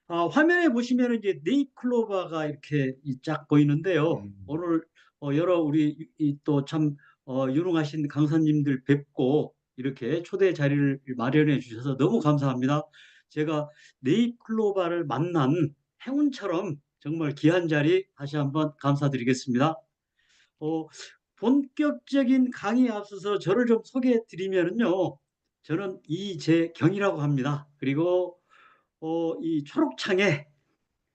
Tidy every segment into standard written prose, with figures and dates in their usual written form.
화면에 보시면 이제 네잎클로버가 이렇게 쫙 보이는데요. 음. 오늘 여러 우리 또 참 유능하신 강사님들 뵙고 이렇게 초대 자리를 마련해 주셔서 너무 감사합니다. 제가 네잎클로버를 만난 행운처럼 정말 귀한 자리 다시 한번 감사드리겠습니다. 어, 본격적인 강의에 앞서서 저를 좀 소개해 드리면요. 저는 이재경이라고 합니다. 그리고 이 초록창에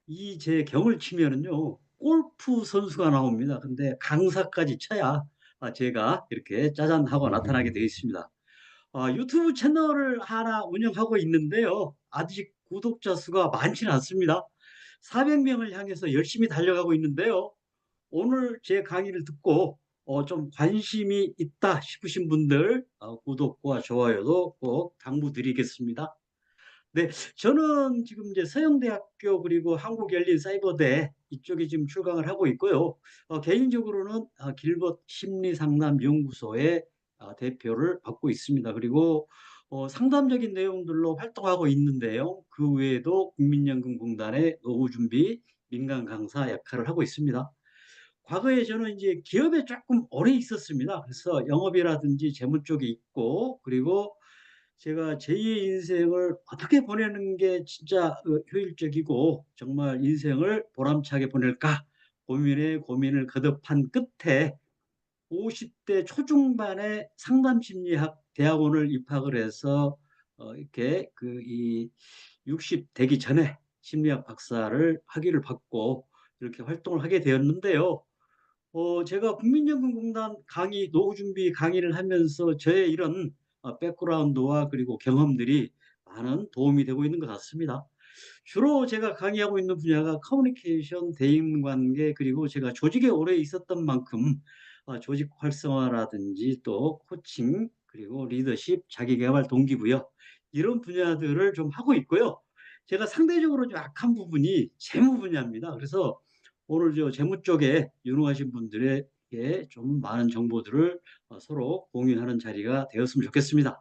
이재경을 치면은요, 골프 선수가 나옵니다. 근데 강사까지 쳐야 제가 이렇게 짜잔 하고 나타나게 되어 있습니다. 유튜브 채널을 하나 운영하고 있는데요. 아직 구독자 수가 많지는 않습니다. 400명을 향해서 열심히 달려가고 있는데요. 오늘 제 강의를 듣고 좀 관심이 있다 싶으신 분들 구독과 좋아요도 꼭 당부드리겠습니다. 네, 저는 지금 이제 서영대학교 그리고 한국열린사이버대 이쪽에 지금 출강을 하고 있고요. 개인적으로는 길벗 심리상담연구소의 대표를 맡고 있습니다. 그리고 상담적인 내용들로 활동하고 있는데요. 그 외에도 국민연금공단의 노후준비 민간 강사 역할을 하고 있습니다. 과거에 저는 이제 기업에 조금 오래 있었습니다. 그래서 영업이라든지 재무 쪽에 있고, 그리고 제가 제2의 인생을 어떻게 보내는 게 진짜 효율적이고 정말 인생을 보람차게 보낼까 고민에 고민을 거듭한 끝에 50대 초중반에 상담심리학 대학원을 입학을 해서 이렇게 이 60 되기 전에 심리학 박사를 학위를 받고 이렇게 활동을 하게 되었는데요. 제가 국민연금공단 강의, 노후준비 강의를 하면서 저의 이런 백그라운드와 그리고 경험들이 많은 도움이 되고 있는 것 같습니다. 주로 제가 강의하고 있는 분야가 커뮤니케이션, 대인관계, 그리고 제가 조직에 오래 있었던 만큼 조직 활성화라든지 또 코칭, 그리고 리더십, 자기계발, 동기부여 이런 분야들을 좀 하고 있고요. 제가 상대적으로 좀 약한 부분이 재무 분야입니다. 그래서 오늘 저 재무 쪽에 유능하신 분들에게 좀 많은 정보들을 서로 공유하는 자리가 되었으면 좋겠습니다.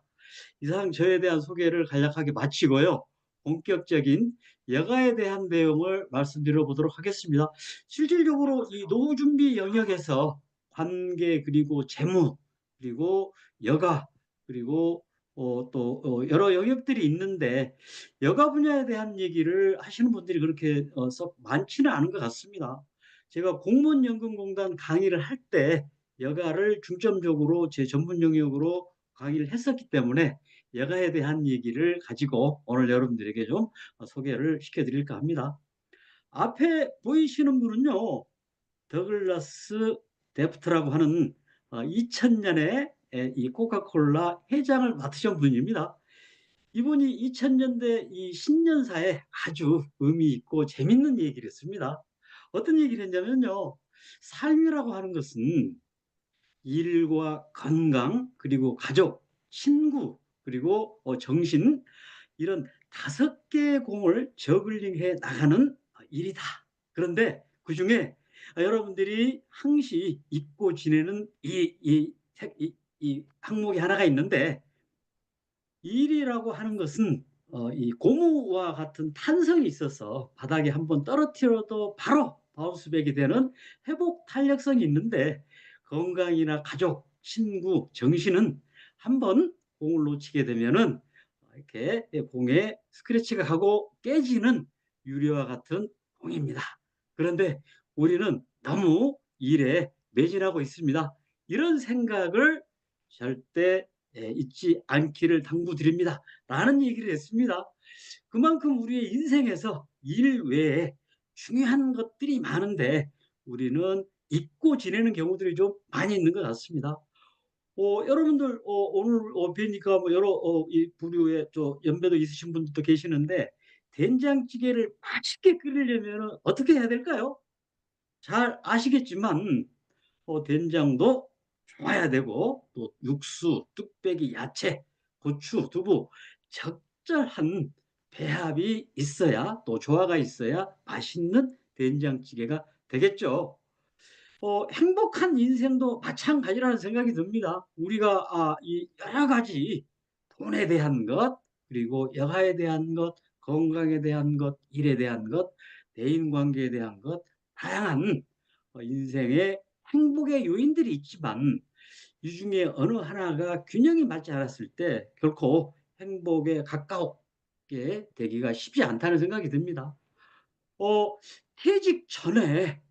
이상 저에 대한 소개를 간략하게 마치고요. 본격적인 여가에 대한 내용을 말씀드려 보도록 하겠습니다. 실질적으로 이 노후 준비 영역에서 관계 그리고 재무 그리고 여가 그리고 또 여러 영역들이 있는데 여가 분야에 대한 얘기를 하시는 분들이 그렇게 썩 많지는 않은 것 같습니다. 제가 공무원연금공단 강의를 할 때 여가를 중점적으로 제 전문 영역으로 강의를 했었기 때문에 여가에 대한 얘기를 가지고 오늘 여러분들에게 좀 소개를 시켜드릴까 합니다. 앞에 보이시는 분은요, 더글라스 데프트라고 하는 2000년에 이 코카콜라 회장을 맡으신 분입니다. 이분이 2000년대 이 신년사에 아주 의미 있고 재밌는 얘기를 했습니다. 어떤 얘기를 했냐면요, 삶이라고 하는 것은 일과 건강, 그리고 가족, 친구, 그리고 정신, 이런 5개의 공을 저글링해 나가는 일이다. 그런데 그중에 여러분들이 항시 잊고 지내는 이 항목이 하나가 있는데, 일이라고 하는 것은 이 고무와 같은 탄성이 있어서 바닥에 한번 떨어뜨려도 바로 바운스백이 되는 회복 탄력성이 있는데, 건강이나 가족, 친구, 정신은 한번 공을 놓치게 되면은 이렇게 공에 스크래치가 하고 깨지는 유리와 같은 공입니다. 그런데 우리는 너무 일에 매진하고 있습니다. 이런 생각을 절대 잊지 않기를 당부드립니다. 라는 얘기를 했습니다. 그만큼 우리의 인생에서 일 외에 중요한 것들이 많은데 우리는 잊고 지내는 경우들이 좀 많이 있는 것 같습니다. 여러분들 오늘 뵈니까 뭐 여러 이 부류의 저 연배도 있으신 분들도 계시는데 된장찌개를 맛있게 끓이려면 어떻게 해야 될까요? 잘 아시겠지만 된장도 좋아야 되고 또 육수, 뚝배기, 야채, 고추, 두부 적절한 배합이 있어야 또 조화가 있어야 맛있는 된장찌개가 되겠죠. 행복한 인생도 마찬가지라는 생각이 듭니다. 우리가 이 여러 가지 돈에 대한 것, 그리고 여가에 대한 것, 건강에 대한 것, 일에 대한 것, 대인 관계에 대한 것, 다양한 인생의 행복의 요인들이 있지만 이 중에 어느 하나가 균형이 맞지 않았을 때 결코 행복에 가깝게 되기가 쉽지 않다는 생각이 듭니다. 어, 퇴직 전에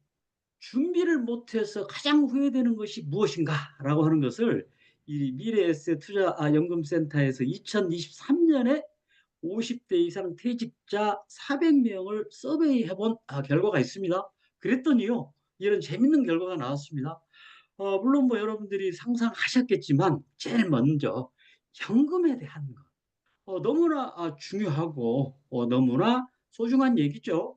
준비를 못해서 가장 후회되는 것이 무엇인가라고 하는 것을 이 미래에셋 투자 연금센터에서 2023년에 50대 이상 퇴직자 400명을 서베이 해본 결과가 있습니다. 그랬더니요, 이런 재밌는 결과가 나왔습니다. 물론 뭐 여러분들이 상상하셨겠지만 제일 먼저 현금에 대한 것, 너무나 중요하고 너무나 소중한 얘기죠.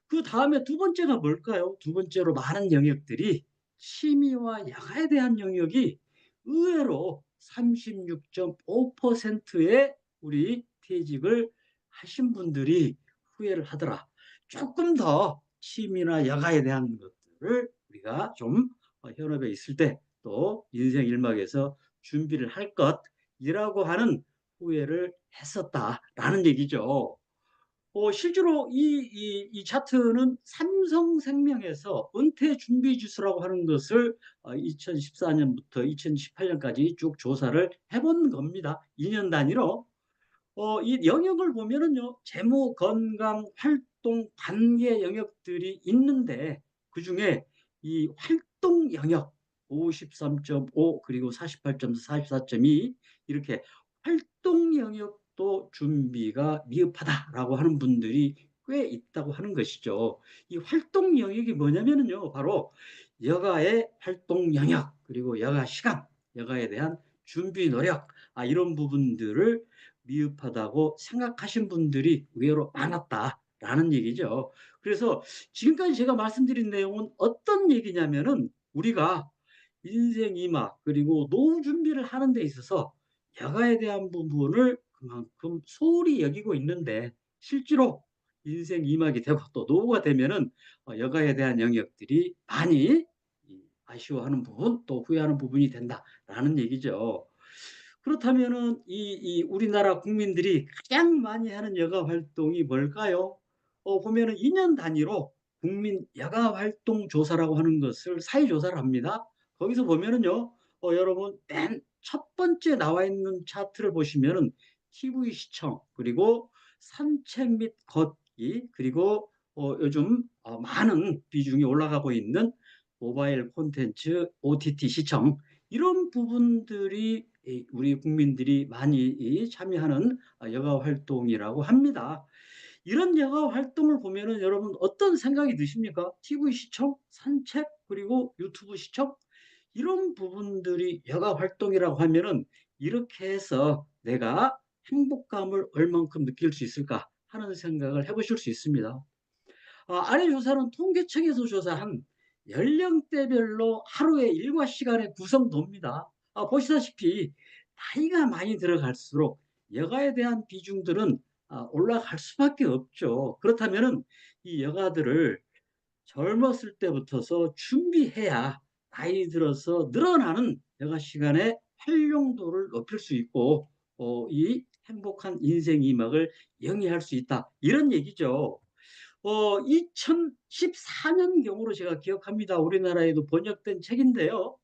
그 다음에 두 번째가 뭘까요? 두 번째로 많은 영역들이 취미와 여가에 대한 영역이 의외로 36.5%의 우리 퇴직을 하신 분들이 후회를 하더라. 조금 더 취미나 여가에 대한 것들을 우리가 좀 현업에 있을 때 또 인생 일막에서 준비를 할 것이라고 하는 후회를 했었다라는 얘기죠. 실제로 이 차트는 삼성생명에서 은퇴 준비 지수라고 하는 것을 2014년부터 2018년까지 쭉 조사를 해본 겁니다. 2년 단위로. 이 영역을 보면은요, 재무, 건강, 활동, 관계 영역들이 있는데 그중에 이 활동 영역 53.5 그리고 48.4, 44.2 이렇게 활동 영역도 준비가 미흡하다라고 하는 분들이 꽤 있다고 하는 것이죠. 이 활동 영역이 뭐냐면은요, 바로 여가의 활동 영역 그리고 여가 시간, 여가에 대한 준비 노력 이런 부분들을 미흡하다고 생각하신 분들이 의외로 많았다라는 얘기죠. 그래서 지금까지 제가 말씀드린 내용은 어떤 얘기냐면은 우리가 인생 이막 그리고 노후 준비를 하는 데 있어서 여가에 대한 부분을 그만큼 소홀히 여기고 있는데 실제로 인생 이막이 되고 또 노후가 되면은 여가에 대한 영역들이 많이 아쉬워하는 부분 또 후회하는 부분이 된다라는 얘기죠. 그렇다면은 이 우리나라 국민들이 가장 많이 하는 여가 활동이 뭘까요? 보면은 2년 단위로 국민 여가 활동 조사라고 하는 것을 사회 조사를 합니다. 거기서 보면은요, 여러분 맨 첫 번째 나와 있는 차트를 보시면은 TV 시청 그리고 산책 및 걷기 그리고 요즘 많은 비중이 올라가고 있는 모바일 콘텐츠 OTT 시청 이런 부분들이 우리 국민들이 많이 참여하는 여가 활동이라고 합니다. 이런 여가 활동을 보면은 여러분 어떤 생각이 드십니까? TV 시청, 산책, 그리고 유튜브 시청 이런 부분들이 여가 활동이라고 하면은 이렇게 해서 내가 행복감을 얼만큼 느낄 수 있을까 하는 생각을 해보실 수 있습니다. 아래 조사는 통계청에서 조사한 연령대별로 하루의 일과 시간의 구성도입니다. 보시다시피 나이가 많이 들어갈수록 여가에 대한 비중들은 올라갈 수밖에 없죠. 그렇다면은 이 여가들을 젊었을 때부터서 준비해야 나이 들어서 늘어나는 여가 시간의 활용도를 높일 수 있고 이 행복한 인생 이막을 영위할 수 있다. 이런 얘기죠. 2014년경으로 제가 기억합니다. 우리나라에도 번역된 책인데요.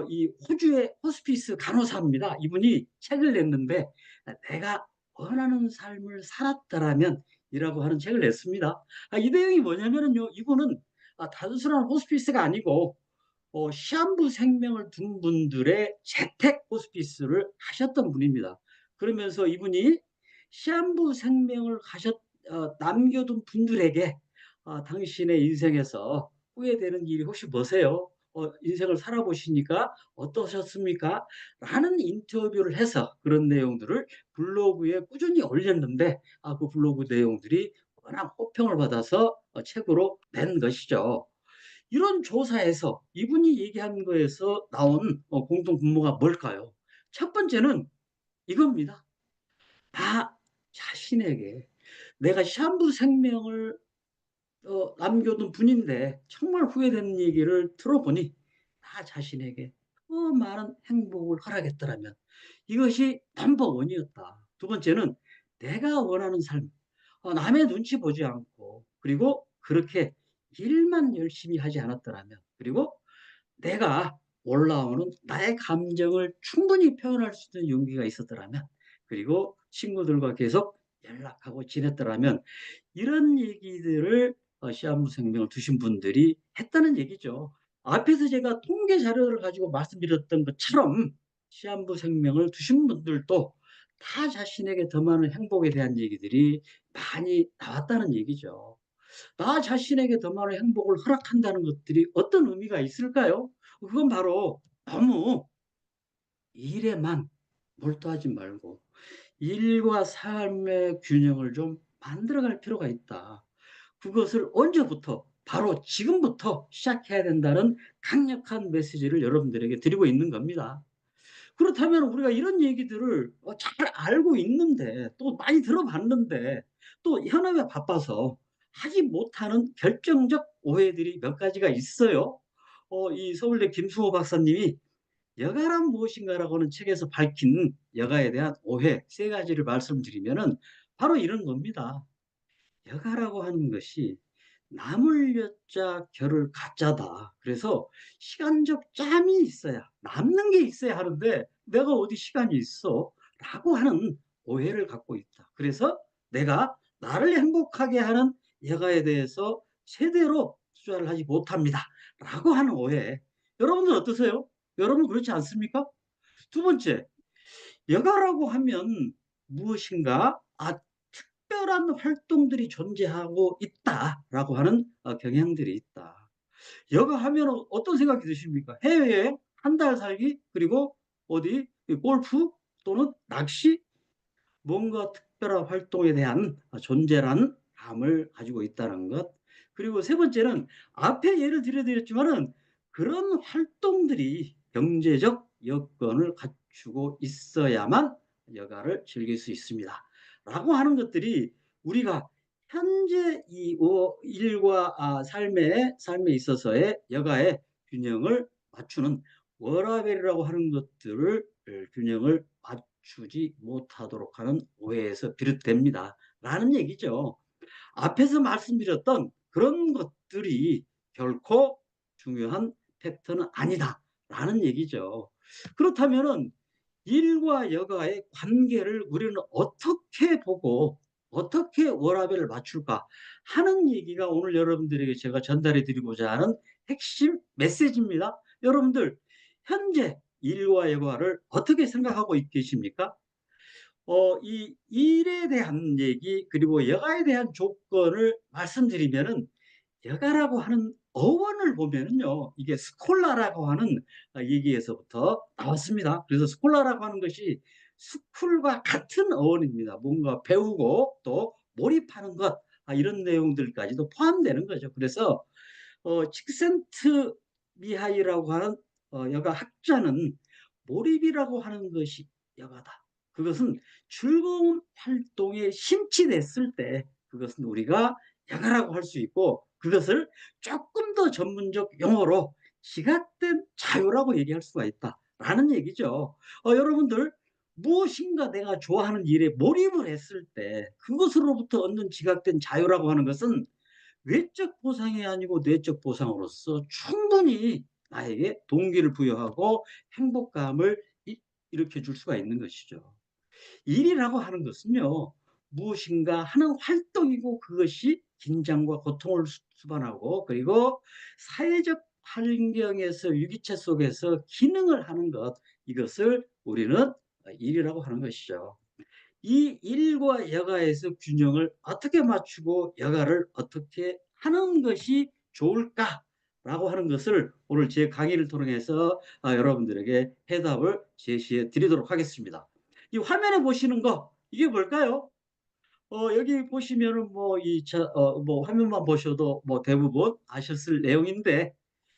이 호주의 호스피스 간호사입니다. 이분이 책을 냈는데 내가 원하는 삶을 살았더라면 이라고 하는 책을 냈습니다. 이 내용이 뭐냐면요. 이분은 단순한 호스피스가 아니고 시한부 생명을 둔 분들의 재택 호스피스를 하셨던 분입니다. 그러면서 이분이 시한부 생명을 남겨둔 분들에게 당신의 인생에서 후회되는 일이 혹시 뭐세요? 인생을 살아보시니까 어떠셨습니까? 라는 인터뷰를 해서 그런 내용들을 블로그에 꾸준히 올렸는데 그 블로그 내용들이 워낙 호평을 받아서 책으로 낸 것이죠. 이런 조사에서 이분이 얘기한 거에서 나온 공통 분모가 뭘까요? 첫 번째는 이겁니다. 나 자신에게 내가 시한부 생명을 남겨둔 분인데 정말 후회되는 얘기를 들어보니 나 자신에게 더 많은 행복을 허락했더라면 이것이 넘버 원이었다. 두 번째는 내가 원하는 삶. 남의 눈치 보지 않고 그리고 그렇게 일만 열심히 하지 않았더라면 그리고 내가 올라오는 나의 감정을 충분히 표현할 수 있는 용기가 있었더라면 그리고 친구들과 계속 연락하고 지냈더라면 이런 얘기들을 시한부 생명을 두신 분들이 했다는 얘기죠. 앞에서 제가 통계 자료를 가지고 말씀드렸던 것처럼 시한부 생명을 두신 분들도 다 자신에게 더 많은 행복에 대한 얘기들이 많이 나왔다는 얘기죠. 나 자신에게 더 많은 행복을 허락한다는 것들이 어떤 의미가 있을까요? 그건 바로 너무 일에만 몰두하지 말고 일과 삶의 균형을 좀 만들어갈 필요가 있다. 그것을 언제부터? 바로 지금부터 시작해야 된다는 강력한 메시지를 여러분들에게 드리고 있는 겁니다. 그렇다면 우리가 이런 얘기들을 잘 알고 있는데 또 많이 들어봤는데 또 현업에 바빠서 하지 못하는 결정적 오해들이 몇 가지가 있어요. 이 서울대 김수호 박사님이 여가란 무엇인가라고 하는 책에서 밝힌 여가에 대한 오해 세 가지를 말씀드리면은 바로 이런 겁니다. 여가라고 하는 것이 남을 여자 결을 가짜다. 그래서 시간적 짬이 있어야 남는 게 있어야 하는데 내가 어디 시간이 있어? 라고 하는 오해를 갖고 있다. 그래서 내가 나를 행복하게 하는 여가에 대해서 제대로 투자를 하지 못합니다. 라고 하는 오해. 여러분들 어떠세요? 여러분 그렇지 않습니까? 두 번째, 여가라고 하면 무엇인가? 특별한 활동들이 존재하고 있다라고 하는 경향들이 있다. 여가 하면 어떤 생각이 드십니까? 해외여행, 한 달 살기, 그리고 어디 골프 또는 낚시, 뭔가 특별한 활동에 대한 존재라는 감을 가지고 있다는 것. 그리고 세 번째는 앞에 예를 들어드렸지만은 그런 활동들이 경제적 여건을 갖추고 있어야만 여가를 즐길 수 있습니다. 라고 하는 것들이 우리가 현재 이 일과 삶에 있어서의 여가의 균형을 맞추는 워라밸이라고 하는 것들을 균형을 맞추지 못하도록 하는 오해에서 비롯됩니다. 라는 얘기죠. 앞에서 말씀드렸던 그런 것들이 결코 중요한 팩터는 아니다. 라는 얘기죠. 그렇다면은 일과 여가의 관계를 우리는 어떻게 보고 어떻게 워라밸을 맞출까 하는 얘기가 오늘 여러분들에게 제가 전달해 드리고자 하는 핵심 메시지입니다. 여러분들 현재 일과 여가를 어떻게 생각하고 계십니까? 이 일에 대한 얘기 그리고 여가에 대한 조건을 말씀드리면은 여가라고 하는 어원을 보면은요. 이게 스콜라라고 하는 얘기에서부터 나왔습니다. 그래서 스콜라라고 하는 것이 스쿨과 같은 어원입니다. 뭔가 배우고 또 몰입하는 것 이런 내용들까지도 포함되는 거죠. 그래서 칙센트 미하이라고 하는 여가 학자는 몰입이라고 하는 것이 여가다. 그것은 즐거운 활동에 심취됐을 때 그것은 우리가 여가라고 할 수 있고 그것을 조금 더 전문적 용어로 지각된 자유라고 얘기할 수가 있다라는 얘기죠. 여러분들 무엇인가 내가 좋아하는 일에 몰입을 했을 때 그것으로부터 얻는 지각된 자유라고 하는 것은 외적 보상이 아니고 내적 보상으로서 충분히 나에게 동기를 부여하고 행복감을 일으켜 줄 수가 있는 것이죠. 일이라고 하는 것은요, 무엇인가 하는 활동이고 그것이 긴장과 고통을 수반하고 그리고 사회적 환경에서 유기체 속에서 기능을 하는 것, 이것을 우리는 일이라고 하는 것이죠. 이 일과 여가에서 균형을 어떻게 맞추고 여가를 어떻게 하는 것이 좋을까라고 하는 것을 오늘 제 강의를 통해서 여러분들에게 해답을 제시해 드리도록 하겠습니다. 이 화면에 보시는 거 이게 뭘까요? 여기 보시면은 뭐 화면만 보셔도 뭐 대부분 아셨을 내용인데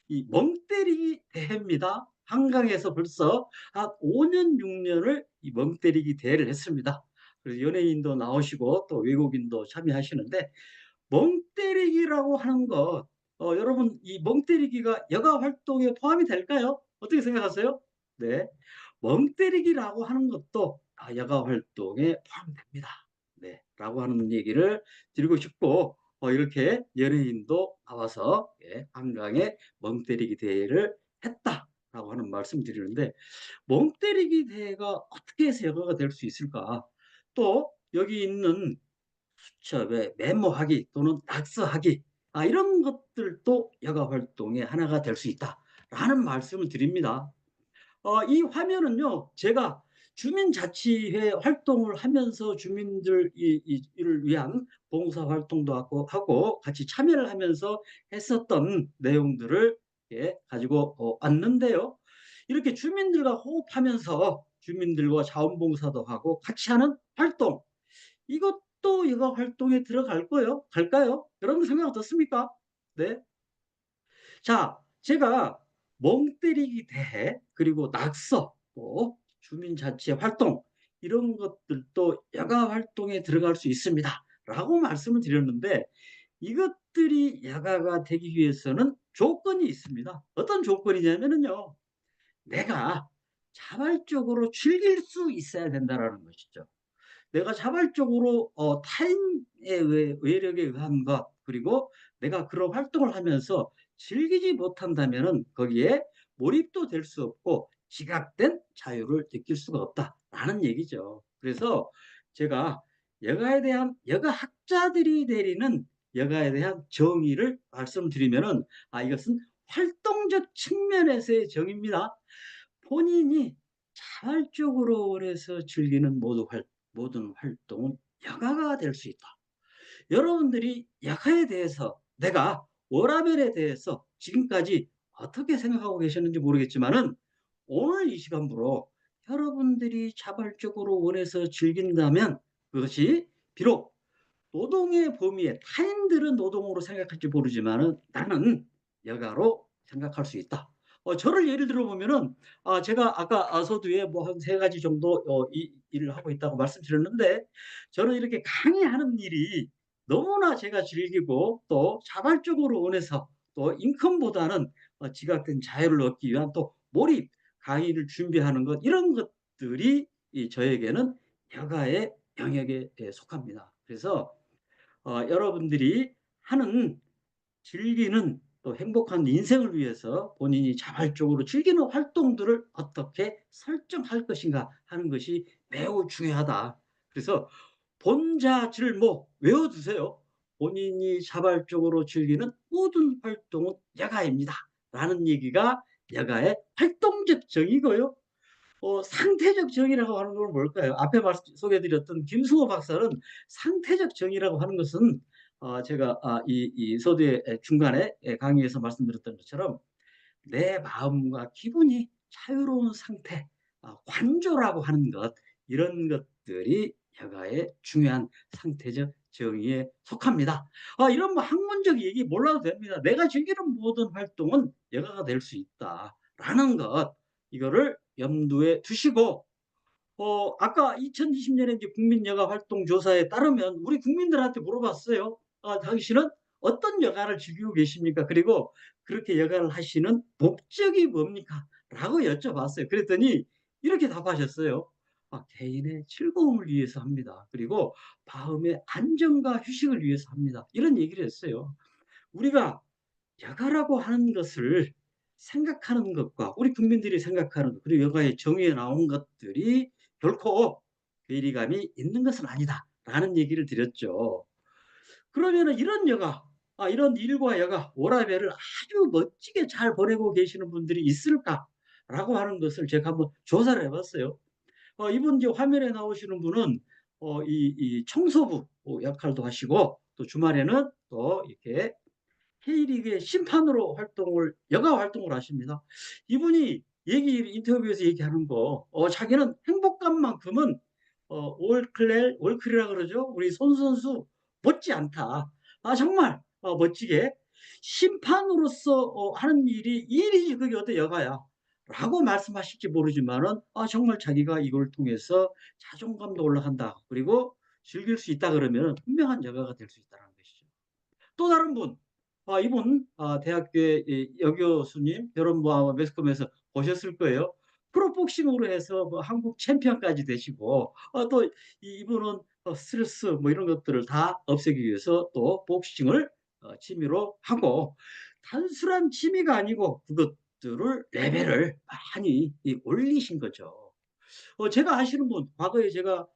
이 멍때리기 대회입니다. 한강에서 벌써 한 5년, 6년을 이 멍때리기 대회를 했습니다. 그래서 연예인도 나오시고 또 외국인도 참여하시는데 멍때리기라고 하는 것, 여러분 이 멍때리기가 여가 활동에 포함이 될까요? 어떻게 생각하세요? 네. 멍때리기라고 하는 것도 여가 활동에 포함됩니다. 네. 라고 하는 얘기를 드리고 싶고, 이렇게 연예인도 나와서 한강에 멍 때리기 대회를 했다라고 하는 말씀 드리는데, 멍 때리기 대회가 어떻게 해서 여가가 될 수 있을까? 또 여기 있는 왜 메모하기 또는 낙서하기, 이런 것들도 여가 활동의 하나가 될 수 있다라는 말씀을 드립니다. 이 화면은요, 제가 주민자치회 활동을 하면서 주민들 이를 위한 봉사 활동도 하고 같이 참여를 하면서 했었던 내용들을 가지고 왔는데요. 이렇게 주민들과 호흡하면서 주민들과 자원봉사도 하고 같이 하는 활동, 이것도 여가 활동에 들어갈 거요 갈까요? 여러분 생각 어떻습니까? 네. 자, 제가 멍 때리기 대회, 그리고 낙서, 또 주민자치 활동, 이런 것들도 여가 활동에 들어갈 수 있습니다 라고 말씀을 드렸는데, 이것들이 여가가 되기 위해서는 조건이 있습니다. 어떤 조건이냐면요, 내가 자발적으로 즐길 수 있어야 된다는 것이죠. 내가 자발적으로 타인의 외력에 의한 것, 그리고 내가 그런 활동을 하면서 즐기지 못한다면은 거기에 몰입도 될 수 없고 지각된 자유를 느낄 수가 없다라는 얘기죠. 그래서 제가 여가 학자들이 내리는 여가에 대한 정의를 말씀드리면은, 이것은 활동적 측면에서의 정의입니다. 본인이 자발적으로 원해서 즐기는 모든 활동은 여가가 될 수 있다. 여러분들이 여가에 대해서, 내가 워라밸에 대해서 지금까지 어떻게 생각하고 계셨는지 모르겠지만은, 오늘 이 시간부로 여러분들이 자발적으로 원해서 즐긴다면 그것이 비록 노동의 범위에, 타인들은 노동으로 생각할지 모르지만은 나는 여가로 생각할 수 있다. 저를 예를 들어 보면은, 제가 아까 서두에 뭐 한 세 가지 정도 이 일을 하고 있다고 말씀드렸는데, 저는 이렇게 강의하는 일이 너무나 제가 즐기고 또 자발적으로 원해서, 또 인컴보다는 지각된 자유를 얻기 위한 또 몰입, 강의를 준비하는 것, 이런 것들이 저에게는 여가의 영역에 속합니다. 그래서 여러분들이 하는, 즐기는, 또 행복한 인생을 위해서 본인이 자발적으로 즐기는 활동들을 어떻게 설정할 것인가 하는 것이 매우 중요하다. 그래서 본자질모 외워두세요. 본인이 자발적으로 즐기는 모든 활동은 여가입니다 라는 얘기가 여가의 활동적 정의고요. 상태적 정의라고 하는 건 뭘까요? 앞에 소개해드렸던 김승호 박사는 상태적 정의라고 하는 것은, 제가 이 서두에 중간에 강의에서 말씀드렸던 것처럼 내 마음과 기분이 자유로운 상태, 관조라고 하는 것, 이런 것들이 여가의 중요한 상태적 정의에 속합니다. 이런 뭐 학문적 얘기 몰라도 됩니다. 내가 즐기는 모든 활동은 여가가 될 수 있다라는 것, 이거를 염두에 두시고, 아까 2020년에 이제 국민여가 활동 조사에 따르면 우리 국민들한테 물어봤어요. 당신은 어떤 여가를 즐기고 계십니까? 그리고 그렇게 여가를 하시는 목적이 뭡니까? 라고 여쭤봤어요. 그랬더니 이렇게 답하셨어요. 개인의 즐거움을 위해서 합니다. 그리고 마음의 안정과 휴식을 위해서 합니다. 이런 얘기를 했어요. 우리가 여가라고 하는 것을 생각하는 것과 우리 국민들이 생각하는 것, 그리고 여가의 정의에 나온 것들이 결코 괴리감이 있는 것은 아니다라는 얘기를 드렸죠. 그러면은 이런 여가, 이런 일과 여가, 워라밸을 아주 멋지게 잘 보내고 계시는 분들이 있을까라고 하는 것을 제가 한번 조사를 해봤어요. 이분 이제 화면에 나오시는 분은 이 청소부 역할도 하시고, 또 주말에는 또 이렇게 K리그의 심판으로 여가 활동을 하십니다. 이분이 인터뷰에서 얘기하는 거, 자기는 행복감만큼은 월클이라 그러죠. 우리 선수 못지 않다. 정말 멋지게 심판으로서 하는 일이지 그게 어때 여가야. 라고 말씀하실지 모르지만은, 정말 자기가 이걸 통해서 자존감도 올라간다. 그리고 즐길 수 있다 그러면 분명한 여가가 될 수 있다는 것이죠. 또 다른 분, 이분 대학교의 여교수님, 여러분 뭐 매스컴에서 보셨을 거예요. 프로복싱으로 해서 뭐 한국 챔피언까지 되시고, 또 이분은 스트레스 뭐 이런 것들을 다 없애기 위해서 또 복싱을 취미로 하고, 단순한 취미가 아니고 그것들을 레벨을 많이 올리신 거죠. 제가 아시는 분, 과거에 제가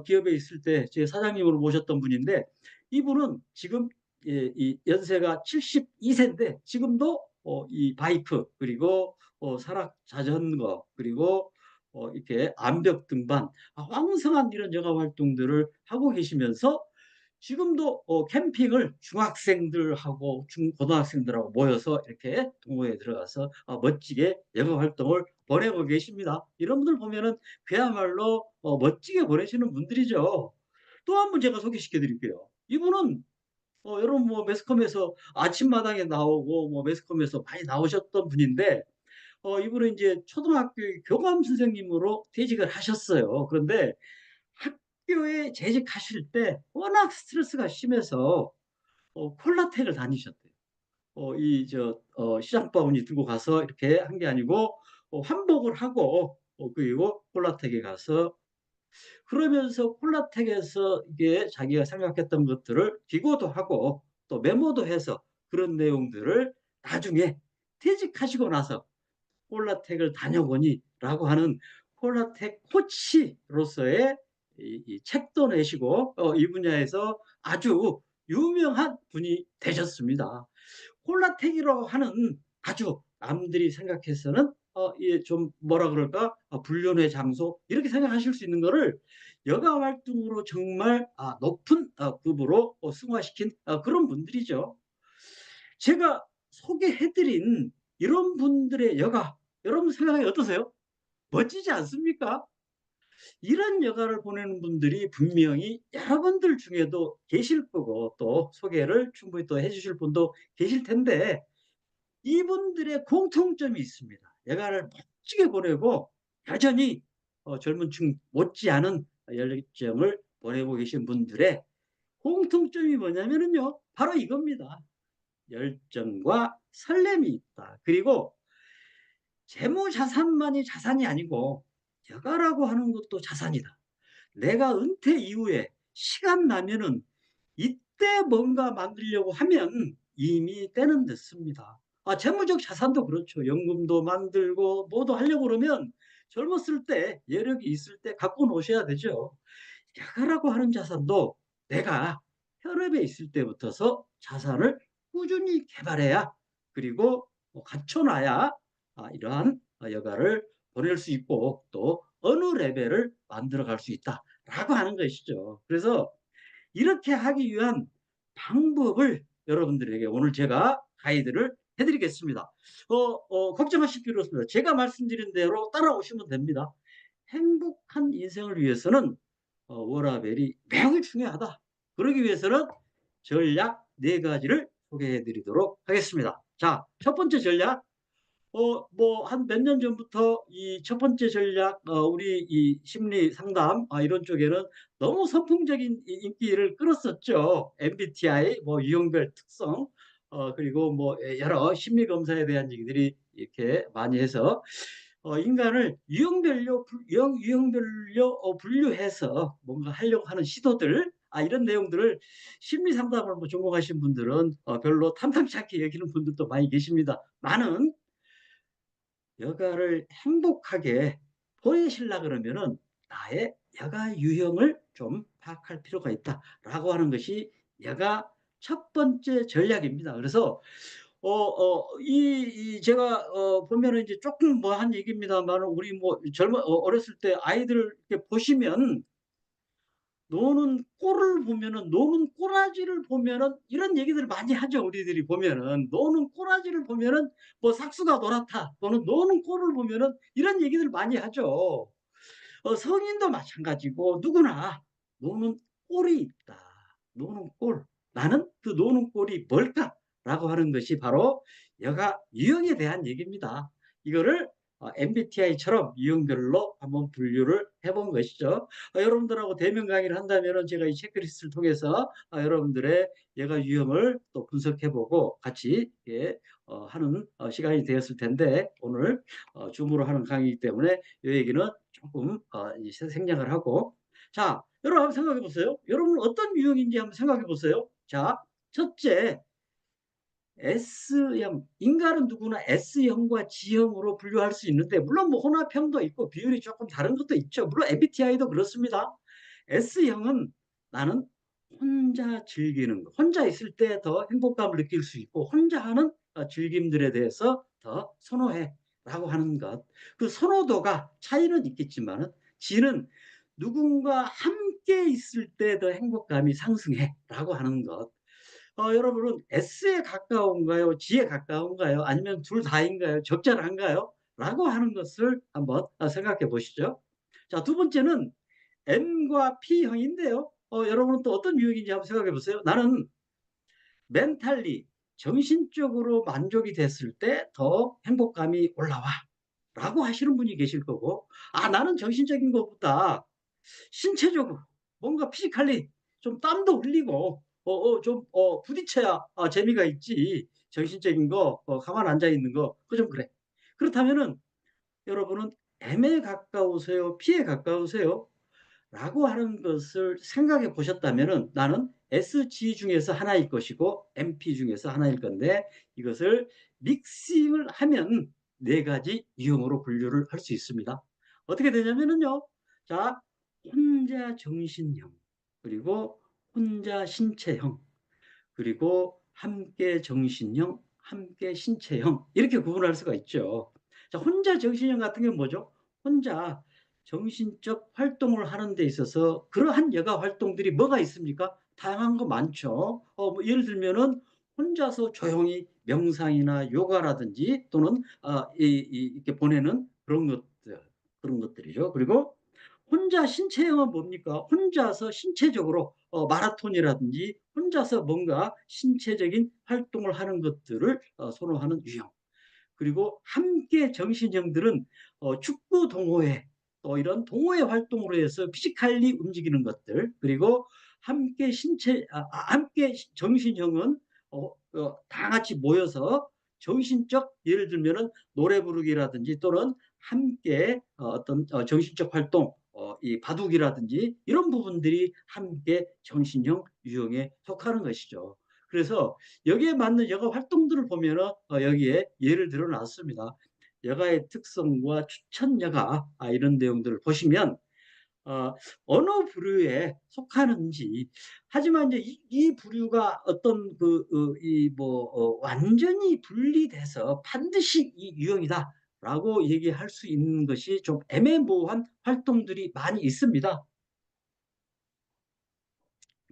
기업에 있을 때 제 사장님으로 모셨던 분인데, 이분은 지금 이 연세가 72세인데 지금도 이 바이크, 그리고 산악 자전거, 그리고 이렇게 암벽 등반, 왕성한 이런 여가 활동들을 하고 계시면서 지금도 캠핑을 중학생들하고 중고등학생들하고 모여서 이렇게 동호회에 들어가서 멋지게 여가 활동을 보내고 계십니다. 이런 분들 보면은 그야말로 멋지게 보내시는 분들이죠. 또 한 분 제가 소개시켜 드릴게요. 이분은 여러분 뭐 매스컴에서 아침마당에 나오고 뭐 매스컴에서 많이 나오셨던 분인데, 이분은 이제 초등학교 교감 선생님으로 퇴직을 하셨어요. 그런데 학교에 재직하실 때 워낙 스트레스가 심해서 콜라텍을 다니셨대요. 시장바구니 들고 가서 이렇게 한 게 아니고 환복을 하고 그리고 콜라텍에 가서, 그러면서 콜라텍에서 이게 자기가 생각했던 것들을 기고도 하고 또 메모도 해서 그런 내용들을 나중에 퇴직하시고 나서 콜라텍을 다녀보니라고 하는 콜라텍 코치로서의 이 책도 내시고 이 분야에서 아주 유명한 분이 되셨습니다. 콜라텍이라고 하는 아주 남들이 생각해서는 좀 뭐라 그럴까, 불륜의 장소 이렇게 생각하실 수 있는 거를 여가 활동으로 정말 높은 급으로 승화시킨 그런 분들이죠. 제가 소개해드린 이런 분들의 여가, 여러분 생각이 어떠세요? 멋지지 않습니까? 이런 여가를 보내는 분들이 분명히 여러분들 중에도 계실 거고, 또 소개를 충분히 또 해주실 분도 계실 텐데, 이분들의 공통점이 있습니다. 여가를 멋지게 보내고 여전히 젊은 층 못지않은 열정을 보내고 계신 분들의 공통점이 뭐냐면요, 바로 이겁니다. 열정과 설렘이 있다. 그리고 재무 자산만이 자산이 아니고 여가라고 하는 것도 자산이다. 내가 은퇴 이후에 시간 나면은 이때 뭔가 만들려고 하면 이미 때는 됐습니다. 재무적 자산도 그렇죠. 연금도 만들고 뭐도 하려고 그러면 젊었을 때, 여력이 있을 때 갖고 놓으셔야 되죠. 여가라고 하는 자산도 내가 혈업에 있을 때부터서 자산을 꾸준히 개발해야, 그리고 갖춰놔야 이러한 여가를 보낼 수 있고 또 어느 레벨을 만들어 갈 수 있다라고 하는 것이죠. 그래서 이렇게 하기 위한 방법을 여러분들에게 오늘 제가 가이드를 해드리겠습니다. 걱정하실 필요 없습니다. 제가 말씀드린 대로 따라오시면 됩니다. 행복한 인생을 위해서는 워라밸이 매우 중요하다. 그러기 위해서는 전략 네 가지를 소개해 드리도록 하겠습니다. 자, 첫 번째 전략. 뭐, 한 몇 년 전부터 이 첫 번째 전략, 우리 이 심리 상담, 이런 쪽에는 너무 선풍적인 인기를 끌었었죠. MBTI, 뭐, 유형별 특성, 그리고 뭐, 여러 심리 검사에 대한 얘기들이 이렇게 많이 해서, 인간을 유형별로 분류해서 뭔가 하려고 하는 시도들, 이런 내용들을 심리 상담을 뭐 전공하신 분들은 별로 탐탁치 않게 여기는 분들도 많이 계십니다. 많은 여가를 행복하게 보내시려 그러면은 나의 여가 유형을 좀 파악할 필요가 있다라고 하는 것이 여가 첫 번째 전략입니다. 그래서 제가 보면은 이제 조금 뭐 한 얘기입니다만, 우리 뭐 어렸을 때 아이들 이렇게 보시면 노는 꼬라지를 보면은 이런 얘기들을 많이 하죠. 우리들이 보면은 노는 꼬라지를 보면은 뭐 삭수가 노랗다, 또는 노는 꼴을 보면은 이런 얘기들 많이 하죠. 성인도 마찬가지고 누구나 노는 꼴이 있다. 노는 꼴. 나는 그 노는 꼴이 뭘까라고 하는 것이 바로 여가 유형에 대한 얘기입니다. 이거를 MBTI처럼 유형별로 한번 분류를 해본 것이죠. 여러분들하고 대면 강의를 한다면 제가 이 체크리스트를 통해서 여러분들의 여가 유형을 또 분석해보고 같이 하는 시간이 되었을 텐데, 오늘 줌으로 하는 강의이기 때문에 이 얘기는 조금 생략을 하고, 자, 여러분 한번 생각해 보세요. 여러분 어떤 유형인지 한번 생각해 보세요. 자, 첫째, S형. 인간은 누구나 S형과 G형으로 분류할 수 있는데 물론 뭐 혼합형도 있고 비율이 조금 다른 것도 있죠. 물론 MBTI도 그렇습니다. S형은 나는 혼자 즐기는 거. 혼자 있을 때 더 행복감을 느낄 수 있고 혼자 하는 즐김들에 대해서 더 선호해 라고 하는 것. 그 선호도가 차이는 있겠지만은 G는 누군가 함께 있을 때 더 행복감이 상승해 라고 하는 것. 여러분은 S에 가까운가요? G에 가까운가요? 아니면 둘 다인가요? 적절한가요? 라고 하는 것을 한번 생각해 보시죠. 자, 두 번째는 N과 P형인데요. 여러분은 또 어떤 유형인지 한번 생각해 보세요. 나는 멘탈리, 정신적으로 만족이 됐을 때 더 행복감이 올라와. 라고 하시는 분이 계실 거고, 아, 나는 정신적인 것보다 신체적으로 뭔가 피지컬리 좀 땀도 흘리고 좀 부딪혀야 재미가 있지. 정신적인 거 가만 앉아 있는 거 그 좀 그래. 그렇다면은 여러분은 M에 가까우세요? P에 가까우세요? 라고 하는 것을 생각해 보셨다면은 나는 SG 중에서 하나일 것이고 MP 중에서 하나일 건데 이것을 믹싱을 하면 네 가지 유형으로 분류를 할 수 있습니다. 어떻게 되냐면은요. 자, 혼자 정신형, 그리고 혼자 신체형, 그리고 함께 정신형, 함께 신체형 이렇게 구분할 수가 있죠. 자, 혼자 정신형 같은 경우는 뭐죠? 혼자 정신적 활동을 하는 데 있어서 그러한 여가 활동들이 뭐가 있습니까? 다양한 거 많죠. 뭐 예를 들면은 혼자서 조용히 명상이나 요가라든지 또는 이렇게 보내는 그런 것들이죠. 그리고 혼자 신체형은 뭡니까? 혼자서 신체적으로 마라톤이라든지 혼자서 뭔가 신체적인 활동을 하는 것들을 선호하는 유형. 그리고 함께 정신형들은 축구 동호회, 또 이런 동호회 활동으로 해서 피지컬리 움직이는 것들, 그리고 함께 정신형은 다 같이 모여서 정신적, 예를 들면은 노래 부르기라든지 또는 함께 어떤 정신적 활동, 이 바둑이라든지 이런 부분들이 함께 정신형 유형에 속하는 것이죠. 그래서 여기에 맞는 여가 활동들을 보면은 여기에 예를 들어 놨습니다. 여가의 특성과 추천 여가 이런 내용들을 보시면 어, 어느 부류에 속하는지. 하지만 이제 이 부류가 어떤 완전히 분리돼서 반드시 이 유형이다라고 얘기할 수 있는 것이 좀 애매모호한 활동들이 많이 있습니다.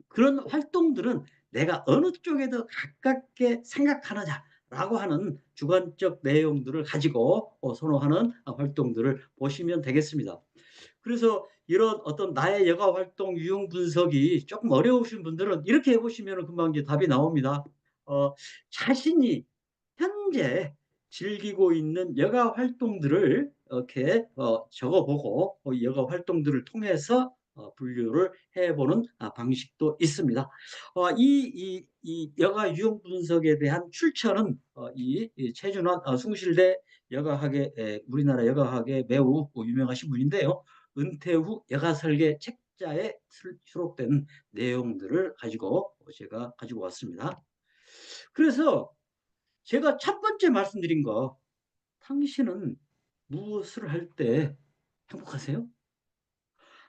그런 활동들은 내가 어느 쪽에 더 가깝게 생각하느냐라고 하는 주관적 내용들을 가지고 선호하는 활동들을 보시면 되겠습니다. 그래서 이런 어떤 나의 여가 활동 유형 분석이 조금 어려우신 분들은 이렇게 해보시면 금방 이제 답이 나옵니다. 어, 자신이 현재 즐기고 있는 여가 활동들을 이렇게 적어보고 여가 활동들을 통해서 분류를 해보는 방식도 있습니다. 이 여가 유형 분석에 대한 출처는 이 최준환 숭실대 여가학의 우리나라 여가학의 매우 유명하신 분인데요. 은퇴 후 여가 설계 책자에 수록된 내용들을 가지고 제가 가지고 왔습니다. 그래서 제가 첫 번째 말씀드린 거, 당신은 무엇을 할 때 행복하세요?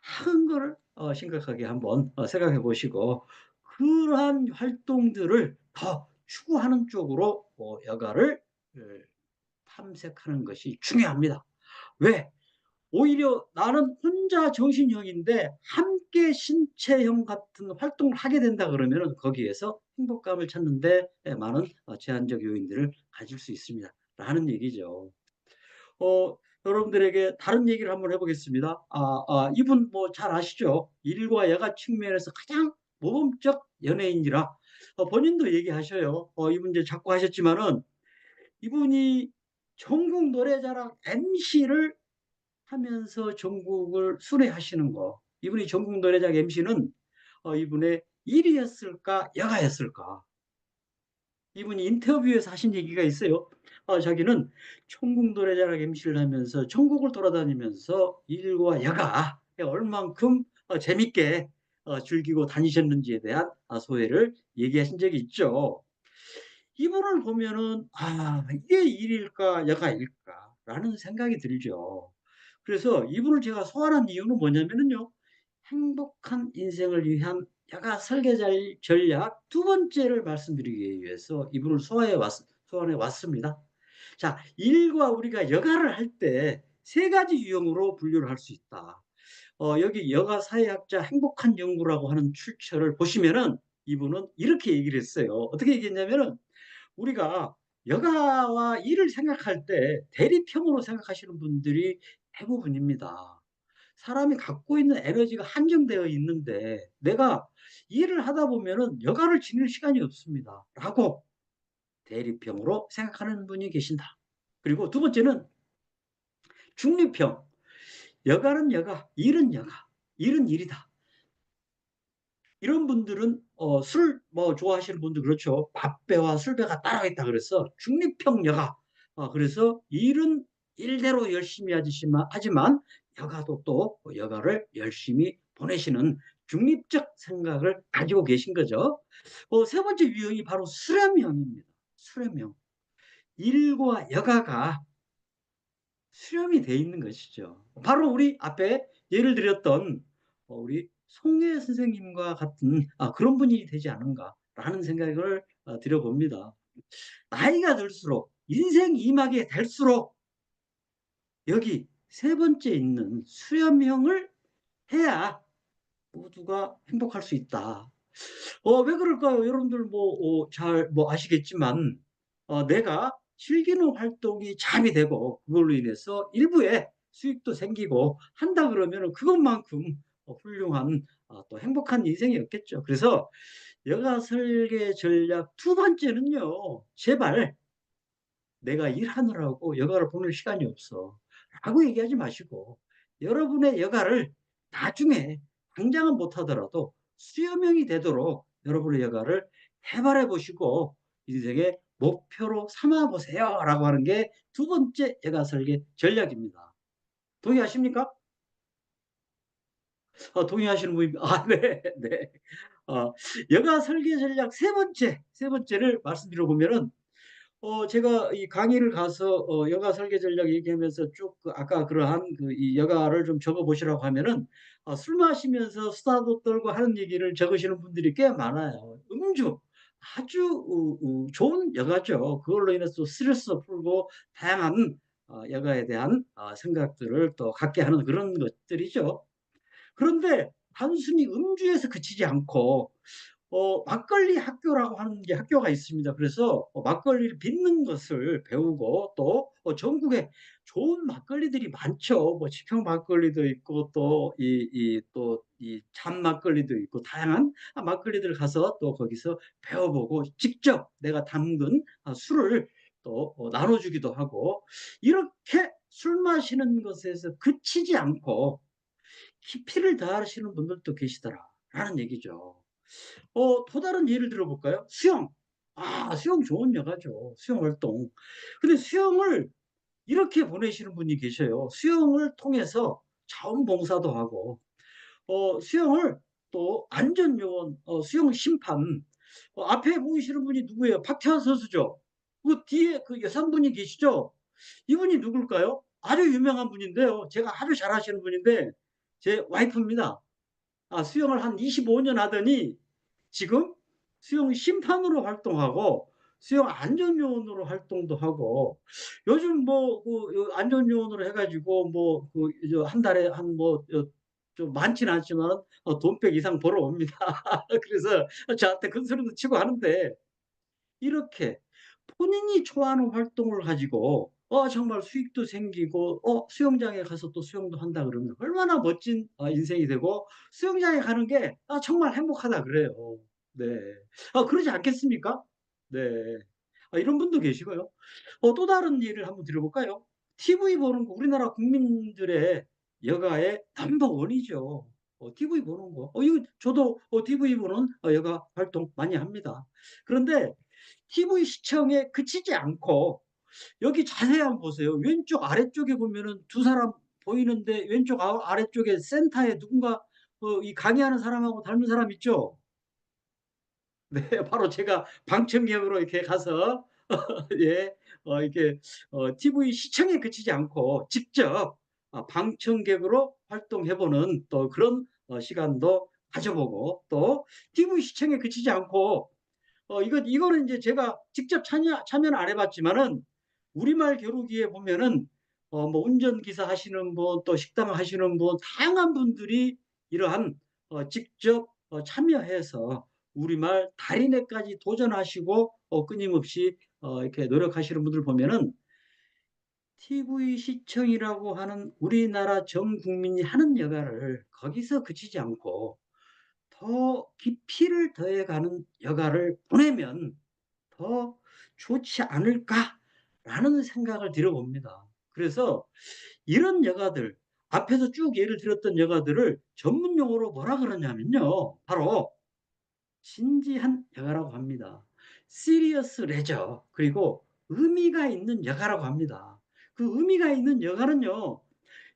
하는 거를 심각하게 한번 생각해 보시고 그러한 활동들을 더 추구하는 쪽으로 여가를 탐색하는 것이 중요합니다. 왜? 오히려 나는 혼자 정신형인데 함께 신체형 같은 활동을 하게 된다 그러면 거기에서 행복감을 찾는데 많은 제한적 요인들을 가질 수 있습니다. 라는 얘기죠. 어, 여러분들에게 다른 얘기를 한번 해보겠습니다. 이분 뭐 잘 아시죠? 일과 여가 측면에서 가장 모범적 연예인이라 본인도 얘기하셔요. 이분 이제 자꾸 하셨지만은 이분이 전국 노래자랑 MC를 하면서 전국을 순회하시는 거. 이분이 전국 노래자랑 MC는 이분의 일이었을까, 여가였을까? 이분이 인터뷰에서 하신 얘기가 있어요. 자기는 천국 노래자랑 MC를 하면서 전국을 돌아다니면서 일과 여가 얼만큼 재밌게 즐기고 다니셨는지에 대한 소회를 얘기하신 적이 있죠. 이분을 보면은 '아 이게 일일까 여가일까.'라는 생각이 들죠. 그래서 이분을 제가 소환한 이유는 뭐냐면은요. 행복한 인생을 위한 여가 설계 전략 두 번째를 말씀드리기 위해서 이분을 소환해 왔습니다. 자, 일과 우리가 여가를 할 때 세 가지 유형으로 분류를 할 수 있다. 여기 여가 사회학자 행복한 연구라고 하는 출처를 보시면은 이분은 이렇게 얘기를 했어요. 어떻게 얘기했냐면은 우리가 여가와 일을 생각할 때 대립형으로 생각하시는 분들이 대부분입니다. 사람이 갖고 있는 에너지가 한정되어 있는데 내가 일을 하다 보면은 여가를 지낼 시간이 없습니다. 라고 대립형으로 생각하는 분이 계신다. 그리고 두 번째는 중립형. 여가는 여가, 일은 여가, 일은 일이다. 이런 분들은 술 좋아하시는 분들 그렇죠. 밥배와 술배가 따로 있다 그래서 중립형 여가. 그래서 일은 일대로 열심히 하지만 여가도 또 여가를 열심히 보내시는 중립적 생각을 가지고 계신 거죠. 세 번째 유형이 바로 수렴형입니다. 수렴형. 일과 여가가 수렴이 돼 있는 것이죠. 바로 우리 앞에 예를 드렸던 우리 송혜 선생님과 같은 그런 분이 되지 않은가라는 생각을 드려봅니다. 나이가 들수록 인생 2막에 될수록 여기 세 번째 있는 수렴형을 해야 모두가 행복할 수 있다. 왜 그럴까요? 여러분들 잘 아시겠지만 내가 즐기는 활동이 잠이 되고 그걸로 인해서 일부의 수익도 생기고 한다 그러면은 그것만큼 훌륭한 또 행복한 인생이 없겠죠. 그래서 여가 설계 전략 두 번째는요. 제발 "내가 일하느라고 여가를 보낼 시간이 없어." 라고 얘기하지 마시고 여러분의 여가를 나중에 당장은 못 하더라도 수요명이 되도록 여러분의 여가를 개발해 보시고 인생의 목표로 삼아 보세요라고 하는 게 두 번째 여가 설계 전략입니다. 동의하십니까? 동의하시는 분이 네. 네. 여가 설계 전략 세 번째를 말씀드려 보면은 제가 이 강의를 가서 여가 설계 전략 얘기하면서 쭉 아까 그러한 이 여가를 좀 적어 보시라고 하면은 술 마시면서 수다도 떨고 하는 얘기를 적으시는 분들이 꽤 많아요. 음주 아주 좋은 여가죠. 그걸로 인해서 또 스트레스 풀고 다양한 여가에 대한 생각들을 또 갖게 하는 그런 것들이죠. 그런데 단순히 음주에서 그치지 않고 막걸리 학교라고 하는 게 학교가 있습니다. 그래서 막걸리를 빚는 것을 배우고 또 전국에 좋은 막걸리들이 많죠. 지평 막걸리도 있고 또 이 잔 막걸리도 있고 다양한 막걸리들 가서 또 거기서 배워보고 직접 내가 담근 술을 또 나눠주기도 하고 이렇게 술 마시는 것에서 그치지 않고 깊이를 다하시는 분들도 계시더라라는 얘기죠. 또 다른 예를 들어 볼까요? 수영. 수영 좋은 여가죠. 수영 활동. 근데 수영을 이렇게 보내시는 분이 계셔요. 수영을 통해서 자원봉사도 하고 수영을 또 안전요원 수영 심판 앞에 보이시는 분이 누구예요? 박태환 선수죠. 그 뒤에 그 여성분이 계시죠? 이분이 누굴까요? 아주 유명한 분인데요. 제가 아주 잘하시는 분인데 제 와이프입니다. 수영을 한 25년 하더니 지금 수영 심판으로 활동하고 수영 안전요원으로 활동도 하고 요즘 안전요원으로 해 가지고 한 달에 한 좀 많지는 않지만 돈백 이상 벌어옵니다. 그래서 저한테 큰 소리도 치고 하는데 이렇게 본인이 좋아하는 활동을 가지고 정말 수익도 생기고 수영장에 가서 또 수영도 한다 그러면 얼마나 멋진 인생이 되고 수영장에 가는 게 정말 행복하다 그래요. 네. 그러지 않겠습니까? 네. 이런 분도 계시고요. 또 다른 예를 한번 드려 볼까요? TV 보는 거 우리나라 국민들의 여가의 넘버 원 이죠. TV 보는 거. 이거 저도 TV 보는 여가 활동 많이 합니다. 그런데 TV 시청에 그치지 않고 여기 자세히 한번 보세요. 왼쪽 아래쪽에 보면은 두 사람 보이는데 왼쪽 아래쪽에 센터에 누군가 이 강의하는 사람하고 닮은 사람 있죠? 네, 바로 제가 방청객으로 이렇게 가서 예, 이렇게 TV 시청에 그치지 않고 직접 방청객으로 활동해보는 또 그런 시간도 가져보고 또 TV 시청에 그치지 않고 이거는 이제 제가 직접 참여는 안 해봤지만은 우리말 겨루기에 보면은 뭐 운전기사 하시는 분, 또 식당 하시는 분, 다양한 분들이 이러한 직접 참여해서 우리말 달인에까지 도전하시고 끊임없이 이렇게 노력하시는 분들 보면은 TV 시청이라고 하는 우리나라 전 국민이 하는 여가를 거기서 그치지 않고 더 깊이를 더해가는 여가를 보내면 더 좋지 않을까라는 생각을 들어봅니다. 그래서 이런 여가들, 앞에서 쭉 예를 들었던 여가들을 전문 용어로 뭐라 그러냐면요. 바로 진지한 여가라고 합니다. serious leisure, 그리고 의미가 있는 여가라고 합니다. 그 의미가 있는 여가는요.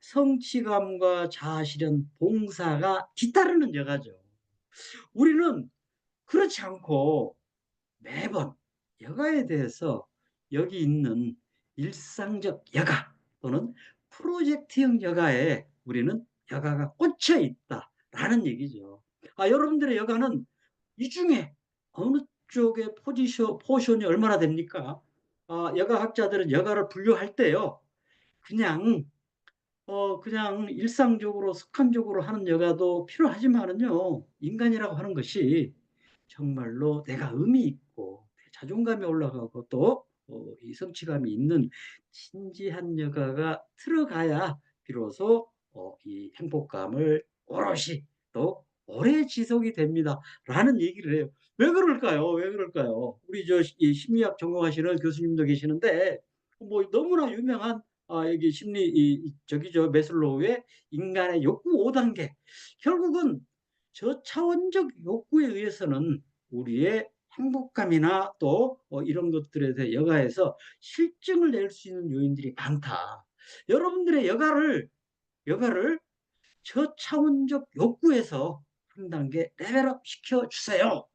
성취감과 자아실현, 봉사가 뒤따르는 여가죠. 우리는 그렇지 않고 매번 여가에 대해서 여기 있는 일상적 여가 또는 프로젝트형 여가에 우리는 여가가 꽂혀 있다라는 얘기죠. 여러분들의 여가는 이 중에 어느 쪽의 포션이 얼마나 됩니까? 여가학자들은 여가를 분류할 때요. 그냥 그냥 일상적으로 습관적으로 하는 여가도 필요하지만은요. 인간이라고 하는 것이 정말로 내가 의미 있고 자존감이 올라가고 또 이 성취감이 있는 진지한 여가가 들어가야 비로소 이 행복감을 오롯이 또 오래 지속이 됩니다라는 얘기를 해요. 왜 그럴까요? 왜 그럴까요? 우리 이 심리학 전공하시는 교수님도 계시는데 뭐 너무나 유명한 여기 심리 저기 메슬로우의 인간의 욕구 5단계, 결국은 저차원적 욕구에 의해서는 우리의 행복감이나 또 이런 것들에 대해 여가에서 실증을 낼 수 있는 요인들이 많다. 여러분들의 여가를 저차원적 욕구에서 한 단계 레벨업 시켜 주세요.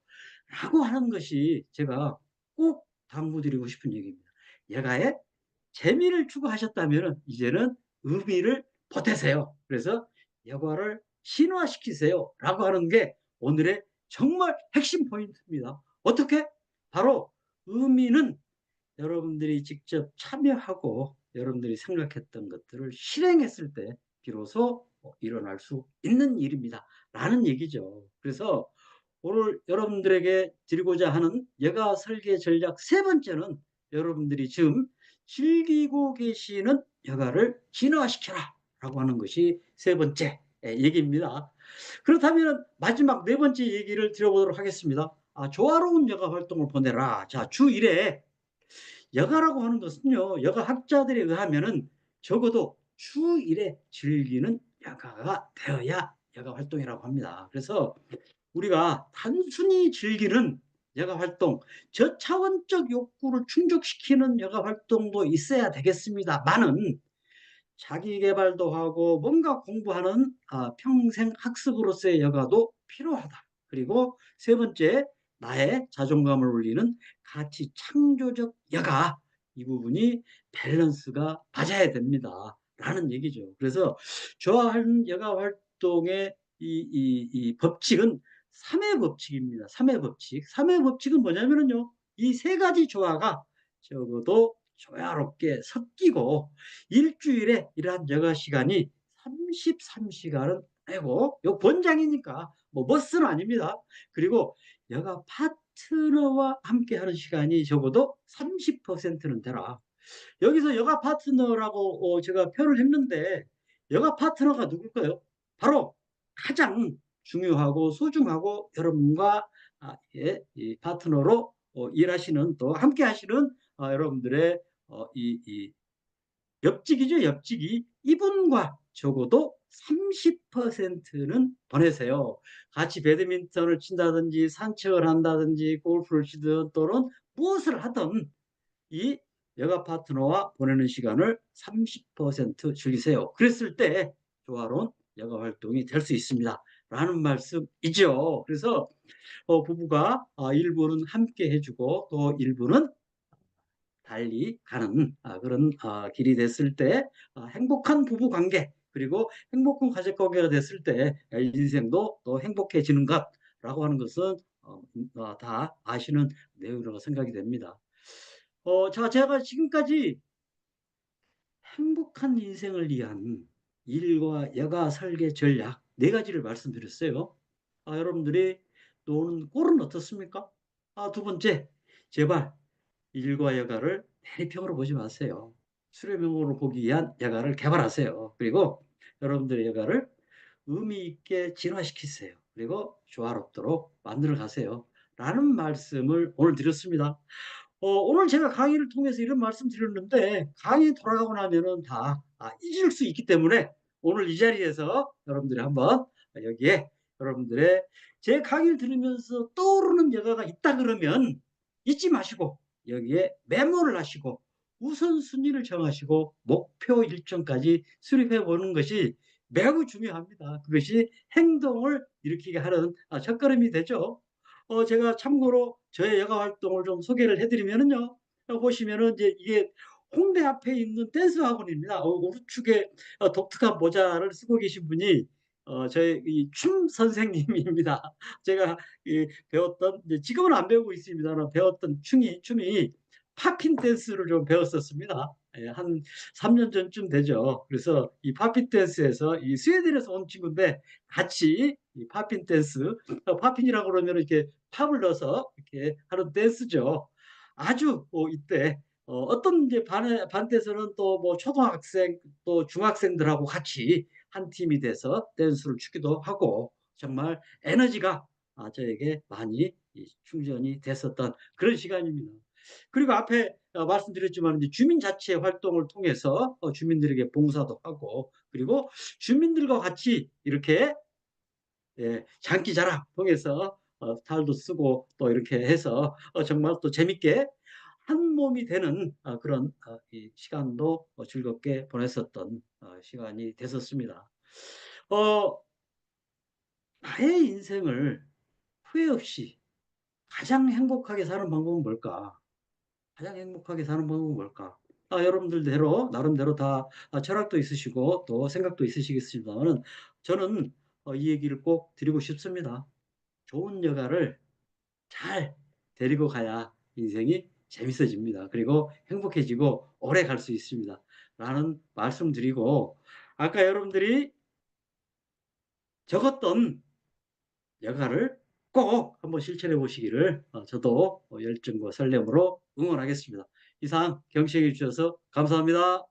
라고 하는 것이 제가 꼭 당부드리고 싶은 얘기입니다. 여가에 재미를 추구하셨다면 이제는 의미를 보태세요. 그래서 여가를 신화시키세요. 라고 하는 게 오늘의 정말 핵심 포인트입니다. 어떻게? 바로 의미는 여러분들이 직접 참여하고 여러분들이 생각했던 것들을 실행했을 때 비로소 일어날 수 있는 일입니다. 라는 얘기죠. 그래서 오늘 여러분들에게 드리고자 하는 여가 설계 전략 세 번째는 여러분들이 지금 즐기고 계시는 여가를 진화시켜라 라고 하는 것이 세 번째 얘기입니다. 그렇다면 마지막 네 번째 얘기를 드려보도록 하겠습니다. 조화로운 여가 활동을 보내라. 자, 주 1회 여가라고 하는 것은요. 여가 학자들에 의하면은 적어도 주 1회 즐기는 여가가 되어야 여가 활동이라고 합니다. 그래서 우리가 단순히 즐기는 여가 활동, 저차원적 욕구를 충족시키는 여가 활동도 있어야 되겠습니다만은 자기 개발도 하고 뭔가 공부하는 평생 학습으로서의 여가도 필요하다. 그리고 세 번째, 나의 자존감을 올리는 가치 창조적 여가, 이 부분이 밸런스가 맞아야 됩니다. 라는 얘기죠. 그래서 좋아하는 여가 활동의 이 법칙은 3회 법칙입니다. 3회 법칙. 3회 법칙은 뭐냐면요. 이 세 가지 조화가 적어도 조화롭게 섞이고 일주일에 이러한 여가 시간이 33시간은 되고, 요 권장이니까 뭐 머스는 아닙니다. 그리고 여가 파트너와 함께 하는 시간이 적어도 30%는 되라. 여기서 여가 파트너라고 제가 표현을 했는데 여가 파트너가 누굴까요? 바로 가장 중요하고 소중하고 여러분과 이 파트너로 일하시는 또 함께 하시는 여러분들의 이 옆직이죠, 옆직이. 이분과 적어도 30%는 보내세요. 같이 배드민턴을 친다든지 산책을 한다든지 골프를 치든 또는 무엇을 하든 이 여가 파트너와 보내는 시간을 30% 즐기세요. 그랬을 때 조화로운 여가 활동이 될 수 있습니다. 라는 말씀이죠. 그래서 부부가 일부는 함께 해 주고 또 일부는 달리 가는 그런 길이 됐을 때 행복한 부부 관계 그리고 행복한 가족 관계가 됐을 때 인생도 또 행복해지는 것라고 하는 것은 다 아시는 내용이라고 생각이 됩니다. 자, 제가 지금까지 행복한 인생을 위한 일과 여가 설계 전략 네 가지를 말씀드렸어요. 여러분들이 노는 꼴은 어떻습니까? 두 번째, 제발 일과 여가를 대리평으로 보지 마세요. 수렴형으로 보기 위한 여가를 개발하세요. 그리고 여러분들의 여가를 의미 있게 진화시키세요. 그리고 조화롭도록 만들어 가세요. 라는 말씀을 오늘 드렸습니다. 오늘 제가 강의를 통해서 이런 말씀 드렸는데 강의 돌아가고 나면은 다 잊을 수 있기 때문에 오늘 이 자리에서 여러분들이 한번 여기에 여러분들의 제 강의를 들으면서 떠오르는 여가가 있다 그러면 잊지 마시고 여기에 메모를 하시고 우선순위를 정하시고 목표 일정까지 수립해 보는 것이 매우 중요합니다. 그것이 행동을 일으키게 하는 첫걸음이 되죠. 제가 참고로 저의 여가 활동을 좀 소개를 해드리면은요. 보시면은 이제 이게 홍대 앞에 있는 댄스 학원입니다. 오른쪽에 독특한 모자를 쓰고 계신 분이 저의 이 춤 선생님입니다. 제가 배웠던 이제 지금은 안 배우고 있습니다만 배웠던 춤이 팝핀 댄스를 좀 배웠었습니다. 예, 한 3년 전쯤 되죠. 그래서 이 팝핀 댄스에서 이 스웨덴에서 온 친구인데 같이 이 팝핀 댄스, 팝핀이라고 그러면 이렇게 팝을 넣어서 이렇게 하는 댄스죠. 아주 이때 어떤 이제 반대에서는 또 뭐 초등학생 또 중학생들하고 같이 한 팀이 돼서 댄스를 추기도 하고 정말 에너지가 저에게 많이 충전이 됐었던 그런 시간입니다. 그리고 앞에 말씀드렸지만 이제 주민자치 활동을 통해서 주민들에게 봉사도 하고 그리고 주민들과 같이 이렇게 장기자랑 통해서 탈도 쓰고 또 이렇게 해서 정말 또 재밌게 한 몸이 되는 그런 이 시간도 즐겁게 보냈었던 시간이 됐었습니다. 어, 나의 인생을 후회 없이 가장 행복하게 사는 방법은 뭘까? 가장 행복하게 사는 방법은 뭘까? 여러분들대로 나름대로 다 철학도 있으시고 또 생각도 있으시겠습니다만은 저는 이 얘기를 꼭 드리고 싶습니다. 좋은 여가를 잘 데리고 가야 인생이 재밌어집니다. 그리고 행복해지고 오래 갈 수 있습니다. 라는 말씀 드리고 아까 여러분들이 적었던 여가를 꼭 한번 실천해 보시기를 저도 열정과 설렘으로 응원하겠습니다. 이상 경청해 주셔서 감사합니다.